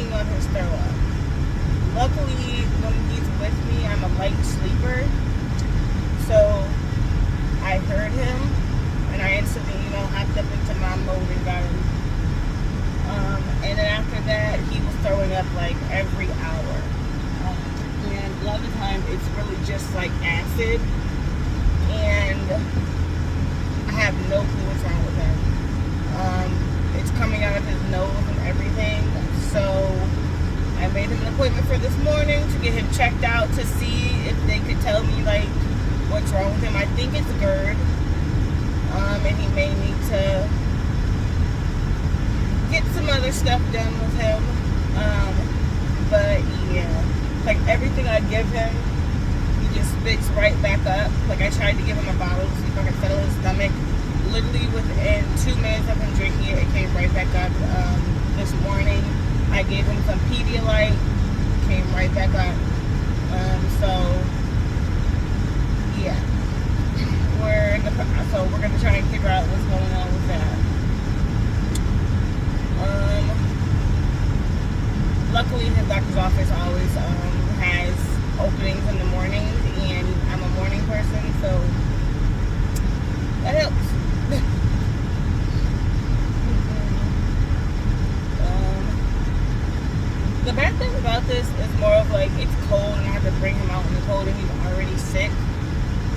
checking on his throw up. Luckily, when he's with me, I'm a light sleeper. So I heard him, and I instantly, hopped up into my mode and got him. And then after that, he was throwing up like every hour. And a lot of the time, it's really just like acid. And I have no clue what's wrong with him. It's coming out of his nose and everything. So I made him an appointment for this morning to get him checked out to see if they could tell me like what's wrong with him. I think it's GERD. And he may need to get some other stuff done with him. But yeah, like everything I give him, he just spits right back up. Like I tried to give him a bottle to see if I could settle his stomach. Literally within 2 minutes of him drinking it, it came right back up. This morning, I gave him some Pedialyte, came right back up. So yeah, we're gonna try and figure out what's going on with that. Luckily, his doctor's office always has openings in the mornings, and I'm a morning person, so that helps. The bad thing about this is more of like it's cold and I have to bring him out in the cold and he's already sick,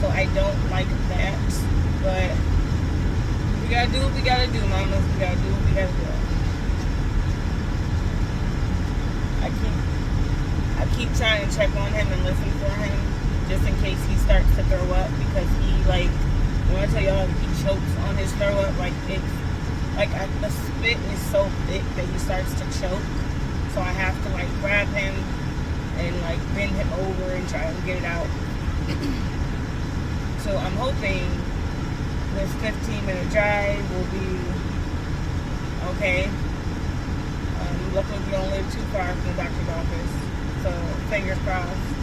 so I don't like that. But we gotta do what we gotta do, mamas. We gotta do what we gotta do. I keep trying to check on him and listen for him just in case he starts to throw up, because he like, when I tell y'all, he chokes on his throw up. Like it's like the spit is so thick that he starts to choke. So I have to like grab him and like bend him over and try and get it out. So I'm hoping this 15-minute drive will be okay. Luckily we don't live too far from the doctor's office, so fingers crossed.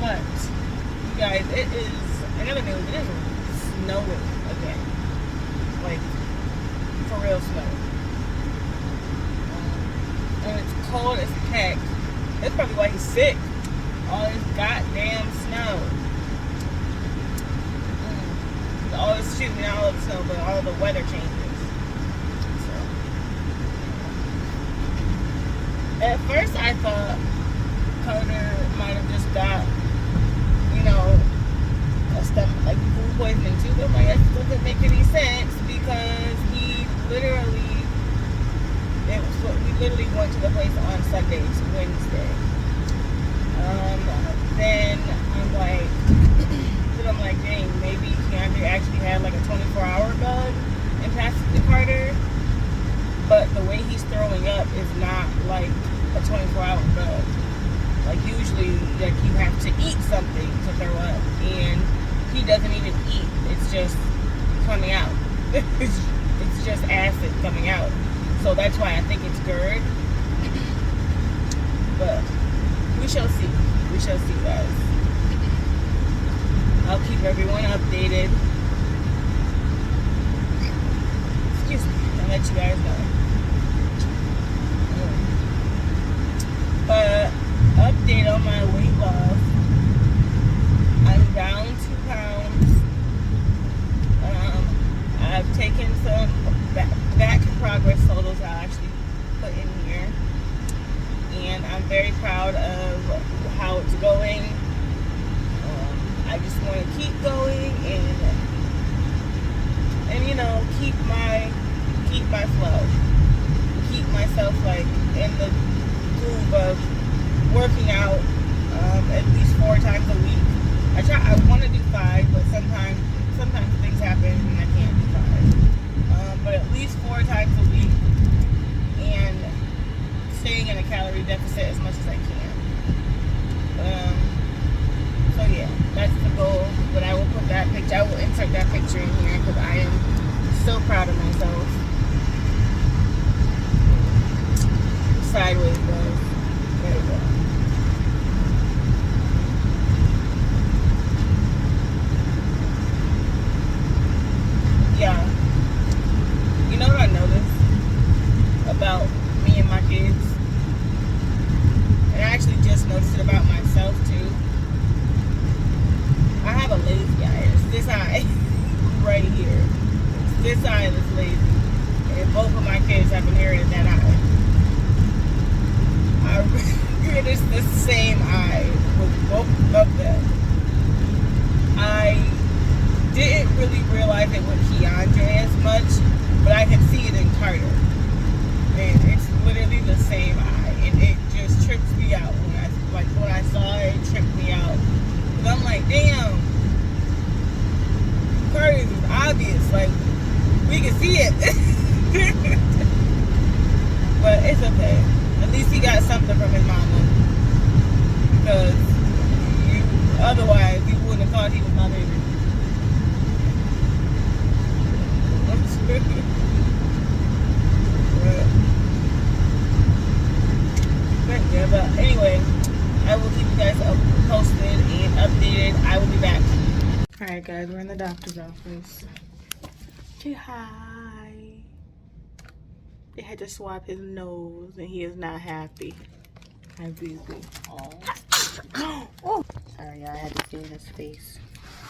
But you guys, it is another news. It is snowing again, like for real snow. And it's cold as heck. That's probably why he's sick. All this goddamn snow. All this shooting all of the snow, but all the weather changes. So at first I thought Carter might have just got, a stomach, like food poisoning too, but like that doesn't make any sense because we literally went to the place on Sunday to Wednesday. Then I'm like, dang, maybe Keandre actually had like a 24-hour bug and passed it to Carter. But the way he's throwing up is not like a 24-hour bug. Like usually, like you have to eat something to throw up, and he doesn't even eat. It's just coming out. It's just acid coming out. So that's why I think it's GERD. But we shall see. We shall see, guys. I'll keep everyone updated. Excuse me. I'll let you guys know. But update on my weight loss. I'm down 2 pounds. I've taken some back progress photos I'll actually put in here. And I'm very proud of how it's going. I just want to keep going and keep my flow. Keep myself like in the groove of working out at least 4 times a week. I want to do 5, but sometimes things happen and I can't do 5. But at least 4 times a week and staying in a calorie deficit as much as I can. So yeah, that's the goal. But I will put that picture. I will insert that picture in here because I am so proud of myself. Sideways, guys. There we go. Yeah. You know what I noticed? this eye is lazy. And both of my kids have inherited that eye. It's the same eye with both of them. I didn't really realize it with Keandre as much, but I can see it in Carter. And it's literally the same eye. And it just trips me out. When I saw it, it tripped me out. Because I'm like, damn, Carter's is obvious. Like, we can see it. But it's okay. At least he got something from his mama. Because otherwise, you wouldn't have thought he was my baby. But anyway, I will keep you guys posted and updated. I will be back. Alright guys, we're in the doctor's office. Say hi. They had to swab his nose and he is not happy. Hi, baby. Oh. Sorry, y'all, I had to feel his face.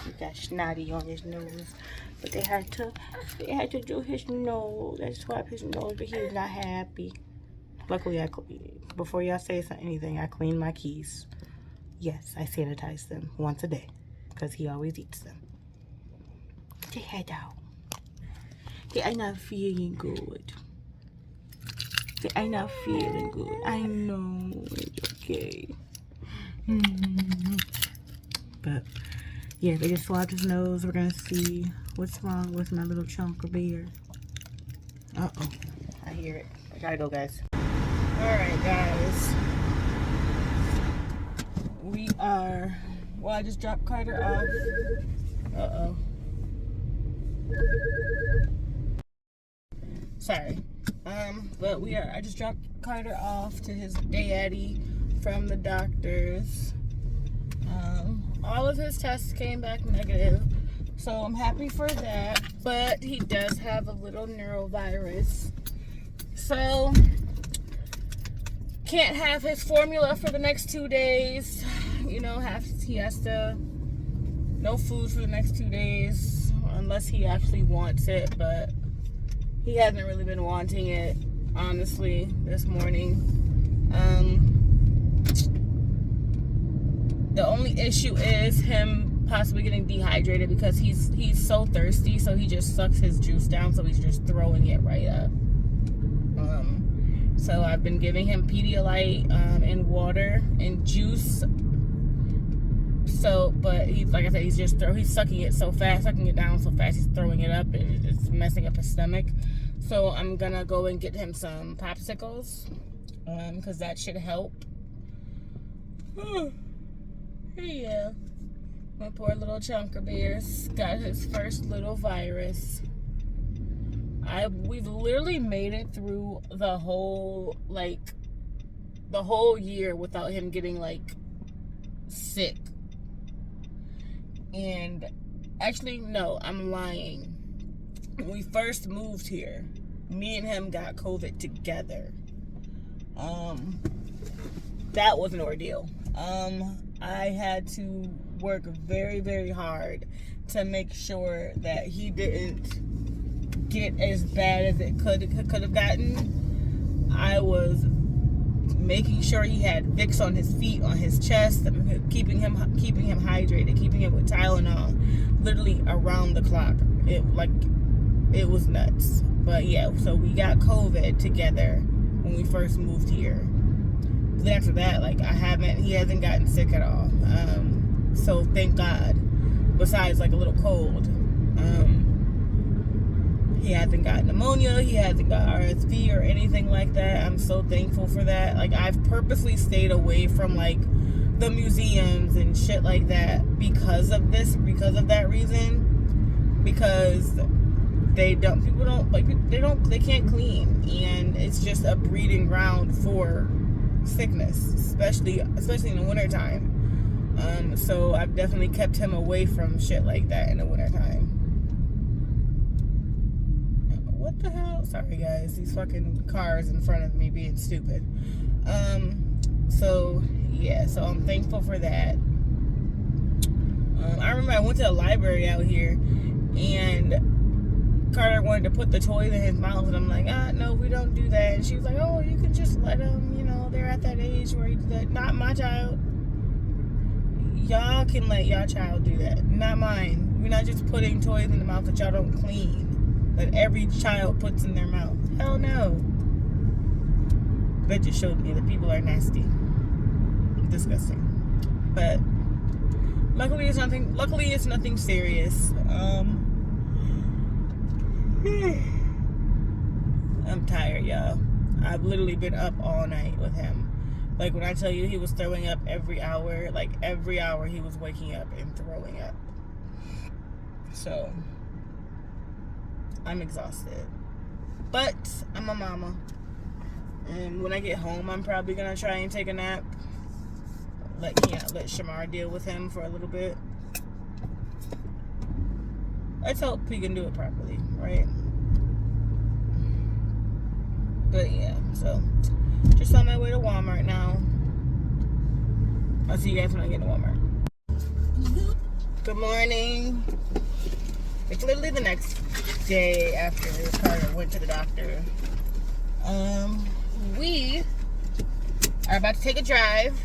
He got snotty on his nose. But they had to do his nose. They swab his nose, but he was not happy. Luckily, before y'all say anything, I clean my keys. Yes, I sanitize them once a day because he always eats them. Say head out. They are not feeling good. They are not feeling good. I know it's okay. But yeah, they just swabbed his nose. We're gonna see what's wrong with my little chunker bear. Uh-oh. I hear it. I gotta go, guys. Alright, guys. Well, I just dropped Carter off. Uh-oh. Sorry. But I just dropped Carter off to his daddy from the doctors. All of his tests came back negative, so I'm happy for that. But he does have a little neurovirus, so can't have his formula for the next 2 days. You know, he has to no food for the next 2 days unless he actually wants it. But he hasn't really been wanting it, honestly, this morning. The only issue is him possibly getting dehydrated because he's so thirsty, so he just sucks his juice down, so he's just throwing it right up. So I've been giving him Pedialyte and water and juice. So, but he's, like I said, he's sucking it so fast, sucking it down so fast, he's throwing it up, and it's messing up his stomach. So I'm gonna go and get him some popsicles, because that should help. Yeah, my poor little chunker bear's got his first little virus. We've literally made it through the whole year without him getting sick. And actually, no, I'm lying. When we first moved here, me and him got COVID together. That was an ordeal. I had to work very, very hard to make sure that he didn't get as bad as it could have gotten. I was making sure he had Vicks on his feet, on his chest, keeping him hydrated, keeping him with Tylenol, literally around the clock. It was nuts. But yeah, so we got COVID together when we first moved here. Then after that, he hasn't gotten sick at all. So thank God. Besides a little cold. He hasn't got pneumonia, he hasn't got RSV or anything like that. I'm so thankful for that. I've purposely stayed away from the museums and shit like that because of that reason. Because they can't clean, and it's just a breeding ground for sickness, especially in the wintertime. So I've definitely kept him away from shit like that in the wintertime. What the hell? Sorry guys, these fucking cars in front of me being stupid. So yeah, so I'm thankful for that. I remember I went to the library out here, and Carter wanted to put the toys in his mouth, and I'm like, no, we don't do that. And she was like, oh, you can just let them, you know, they're at that age where you do that. Not my child. Y'all can let y'all child do that, not mine. We're not just putting toys in the mouth that y'all don't clean, that every child puts in their mouth. Hell no. That just showed me that people are nasty, disgusting. But luckily it's nothing serious. I'm tired, y'all. I've literally been up all night with him. Like, when I tell you he was throwing up every hour, like every hour he was waking up and throwing up. So I'm exhausted, but I'm a mama, and when I get home I'm probably gonna try and take a nap. Let Shamar deal with him for a little bit. Let's hope he can do it properly, right? But yeah, so just on my way to Walmart now. I'll see you guys when I get to Walmart. Good morning. It's literally the next day after Carter went to the doctor. We are about to take a drive.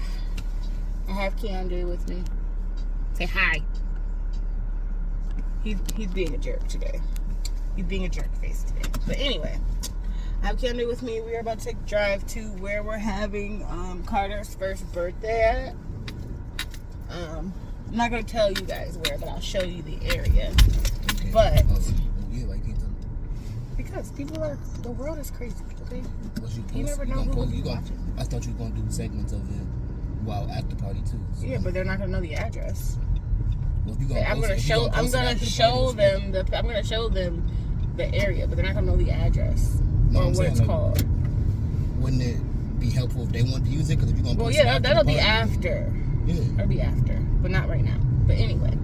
I have Keandre with me. Say hi. He's being a jerk today. He's being a jerk face today. But anyway, I have Keandre with me. We are about to take a drive to where we're having Carter's first birthday at. I'm not going to tell you guys where, but I'll show you the area. Okay. But because the world is crazy, okay? You never know who will be watching. I thought you were going to do segments of it while at the party too. So. Yeah, but they're not going to know the address. Well, I'm going to show them the area, but they're not going to know the address or what it's called. Wouldn't it be helpful if they wanted to use it? Because if you're going to post it that'll be after. Yeah. It'll be after, but not right now. But anyway,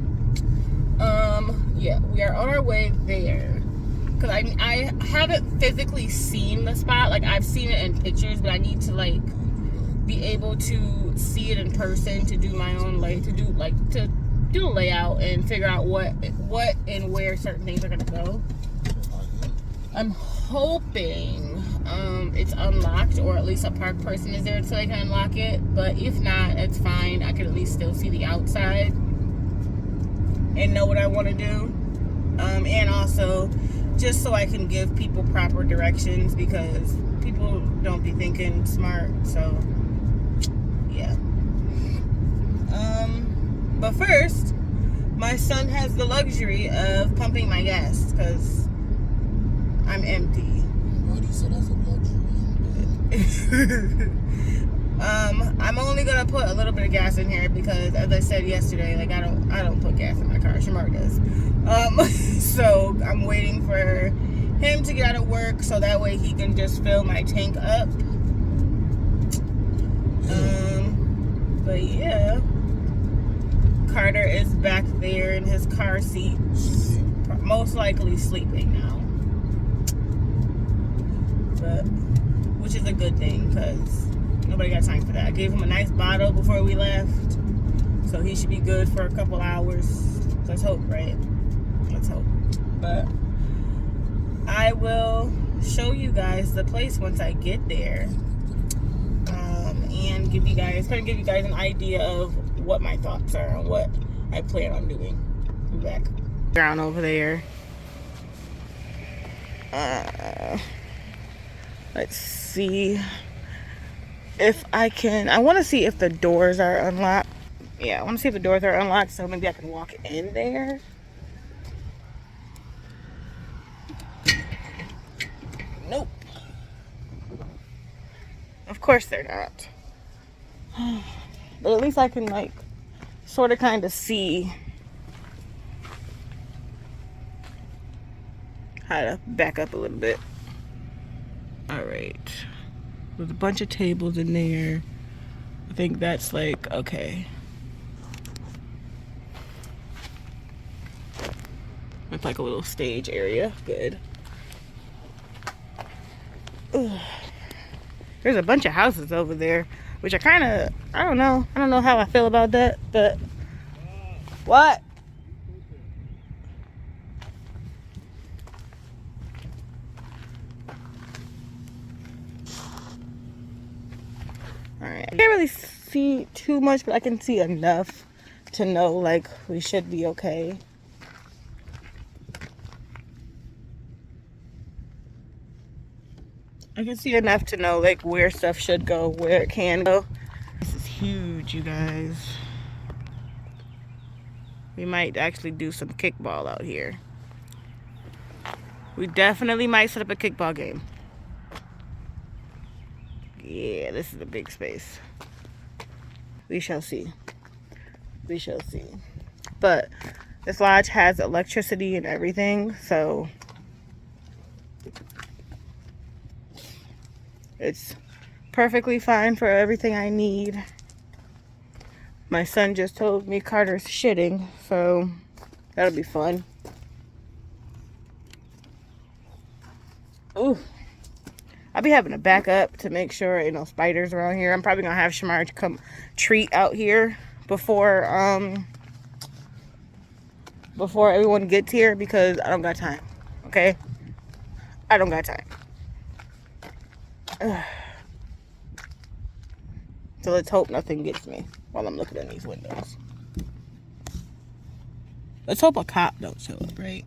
yeah, we are on our way there. Because I haven't physically seen the spot. Like, I've seen it in pictures, but I need to, like, be able to see it in person to do my own, to do the layout and figure out what and where certain things are going to go. I'm hoping it's unlocked, or at least a park person is there so they can unlock it. But if not, it's fine. I can at least still see the outside and know what I want to do. And also, just so I can give people proper directions, because people don't be thinking smart. So, yeah. But first, my son has the luxury of pumping my gas because I'm empty. So that's a luxury. I'm only gonna put a little bit of gas in here because, as I said yesterday, like I don't put gas in my car. Shamar does. So I'm waiting for him to get out of work so that way he can just fill my tank up. But yeah, Carter is back there in his car seat, most likely sleeping now. But which is a good thing because nobody got time for that. I gave him a nice bottle before we left, so he should be good for a couple hours. Let's hope, right? Let's hope. But I will show you guys the place once I get there, and give you guys an idea of what my thoughts are and what I plan on doing. Be back. Down over there. Let's see if I can. I want to see if the doors are unlocked. Yeah, I want to see if the doors are unlocked so maybe I can walk in there. Nope. Of course they're not. But at least I can, like, sort of kind of see how to back up a little bit. Alright. There's a bunch of tables in there. I think that's like, okay. It's like a little stage area. Good. Ugh. There's a bunch of houses over there, which I don't know how I feel about that, but what? Alright, I can't really see too much, but I can see enough to know, like, we should be okay. I can see enough to know, like, where stuff should go, where it can go. This is huge, you guys. We might actually do some kickball out here. We definitely might set up a kickball game. Yeah, this is a big space. We shall see. We shall see. But this lodge has electricity and everything, so it's perfectly fine for everything I need. My son just told me Carter's shitting, so that'll be fun. Ooh. I'll be having a backup to make sure ain't no spiders around here. I'm probably gonna have Shamar come treat out here before everyone gets here, because I don't got time. Okay? I don't got time. Ugh. So let's hope nothing gets me while I'm looking in these windows. Let's hope a cop don't show up, right?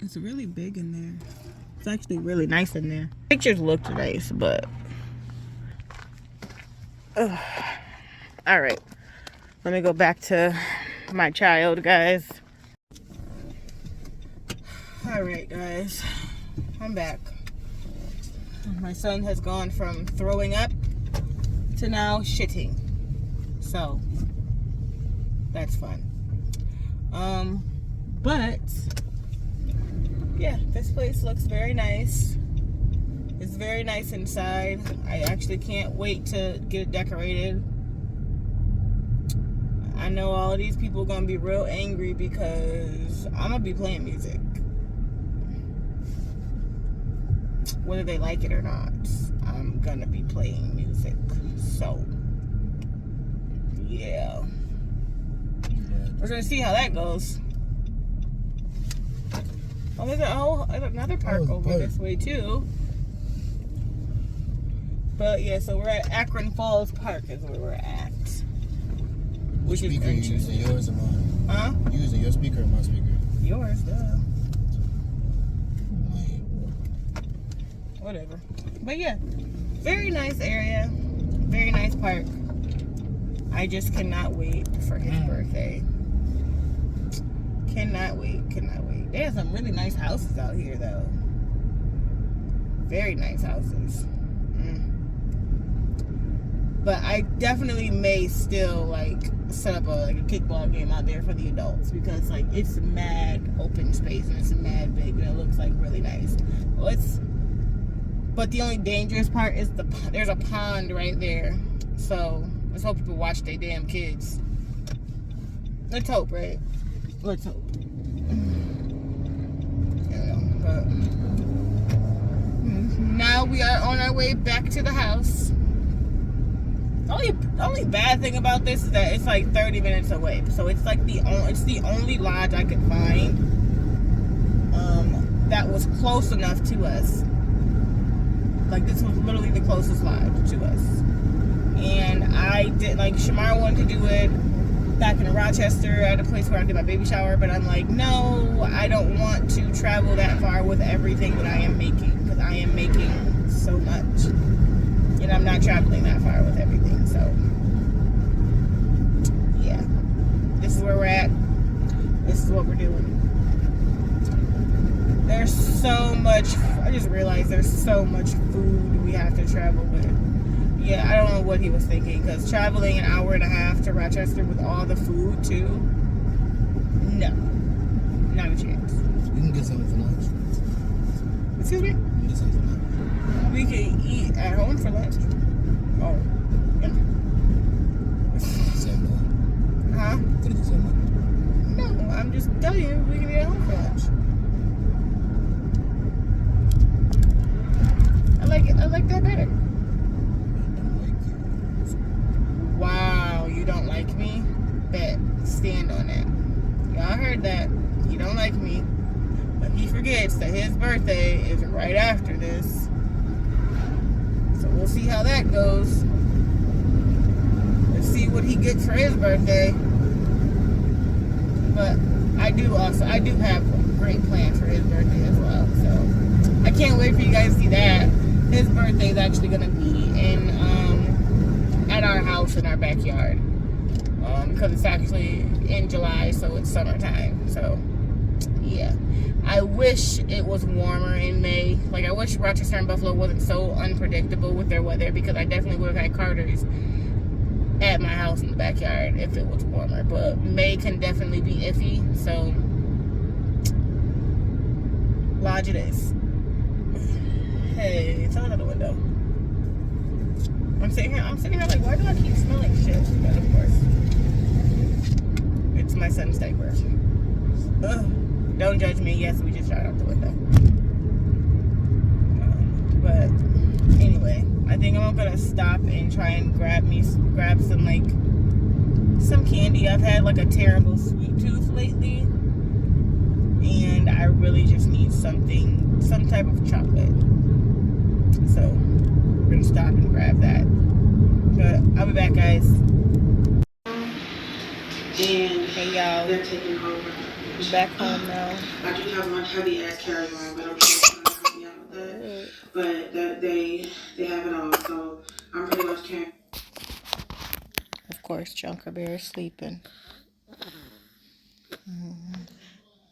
It's really big in there. It's actually really nice in there. Pictures looked nice, but all right, let me go back to my child, guys. All right, guys, I'm back. My son has gone from throwing up to now shitting, so that's fun. But yeah, this place looks very nice. It's very nice inside. I actually can't wait to get it decorated. I know all of these people are gonna be real angry because I'm gonna be playing music, whether they like it or not. I'm gonna be playing music, so yeah, we're gonna see how that goes. Oh, there's another park over this way too. But yeah, so we're at Akron Falls Park is where we're at. Which is interesting. You using yours or mine? Huh? You using your speaker or my speaker? Yours, duh. Whatever. But yeah, very nice area. Very nice park. I just cannot wait for his birthday. Cannot wait. They have some really nice houses out here, though. Very nice houses. But I definitely may still, like, set up a kickball game out there for the adults, because, like, it's mad open space and it's mad big and it looks, like, really nice. But the only dangerous part is there's a pond right there. So let's hope people watch their damn kids. Let's hope, right? Let's hope. But now we are on our way back to the house. The only bad thing about this is that it's like 30 minutes away. So it's like it's the only lodge I could find that was close enough to us. Like, this was literally the closest lodge to us. And I did, like, Shamar wanted to do it back in Rochester at a place where I did my baby shower, but I'm like, no, I don't want to travel that far with everything that I am making, because I am making so much. And I'm not traveling that far with everything, so yeah. This is where we're at. This is what we're doing. There's so much, I just realized there's so much food we have to travel with. Yeah, I don't know what he was thinking, because traveling an hour and a half to Rochester with all the food, too? No. Not a chance. We can get something for lunch. Excuse me? We can get something for lunch. We can eat at home for lunch. Oh, yeah. Same thing. Huh? Could have done something. No, I'm just telling you, we can eat at home for lunch. I like that better. Wow, you don't like me? Bet. Stand on that. Y'all heard that. You don't like me. But he forgets that his birthday is right after this. So we'll see how that goes. Let's see what he gets for his birthday. But I do have great plans for his birthday as well. So I can't wait for you guys to see that. His birthday is actually gonna be in at our house in our backyard. Because it's actually in July, so it's summertime. So yeah. I wish it was warmer in May. Like, I wish Rochester and Buffalo wasn't so unpredictable with their weather, because I definitely would have had Carter's at my house in the backyard if it was warmer. But May can definitely be iffy, so lodge it is. Hey, it's out of the window. I'm sitting here like, why do I keep smelling shit? But of course, it's my son's diaper. Ugh. Don't judge me. Yes, we just shot out the window. But anyway, I think I'm gonna stop and try and grab some like some candy. I've had like a terrible sweet tooth lately, and I really just need some type of chocolate. So we're gonna stop and grab that. But I'll be back, guys. And hey, y'all. they're taking over. I'm back home now. I do have one heavy ass carry on, but I'm sure it's gonna help me out with that. But that they have it all, so I'm pretty much carrying. Of course, Junker Bear is sleeping.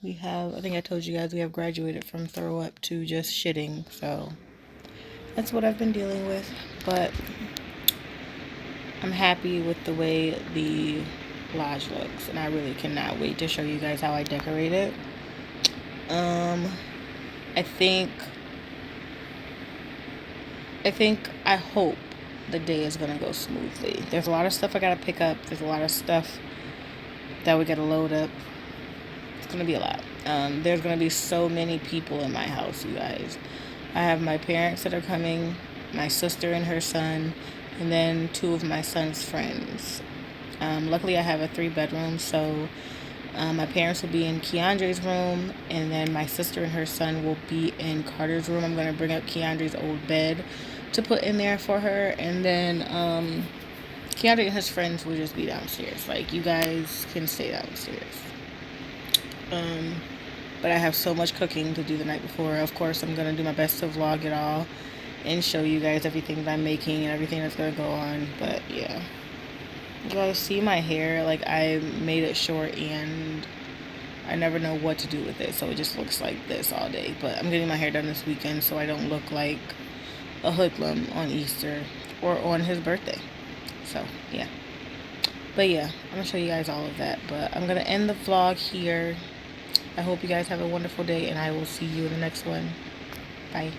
We have, I think I told you guys, we have graduated from throw up to just shitting, so that's what I've been dealing with. But I'm happy with the way the lodge looks, and I really cannot wait to show you guys how I decorate it. I hope the day is gonna go smoothly. There's a lot of stuff I gotta pick up. There's a lot of stuff that we gotta load up. It's gonna be a lot. There's gonna be so many people in my house, you guys. I have my parents that are coming, my sister and her son, and then 2 of my son's friends. Luckily I have a 3-bedroom, so my parents will be in Keandre's room, and then my sister and her son will be in Carter's room. I'm going to bring up Keandre's old bed to put in there for her, and then Keandre and his friends will just be downstairs. Like, you guys can stay downstairs. But I have so much cooking to do the night before. Of course, I'm going to do my best to vlog it all and show you guys everything that I'm making and everything that's going to go on. But yeah, you guys see my hair? Like, I made it short and I never know what to do with it, so it just looks like this all day. But I'm getting my hair done this weekend so I don't look like a hoodlum on Easter or on his birthday. So yeah, but yeah, I'm gonna show you guys all of that. But I'm gonna end the vlog here. I hope you guys have a wonderful day, and I will see you in the next one. Bye.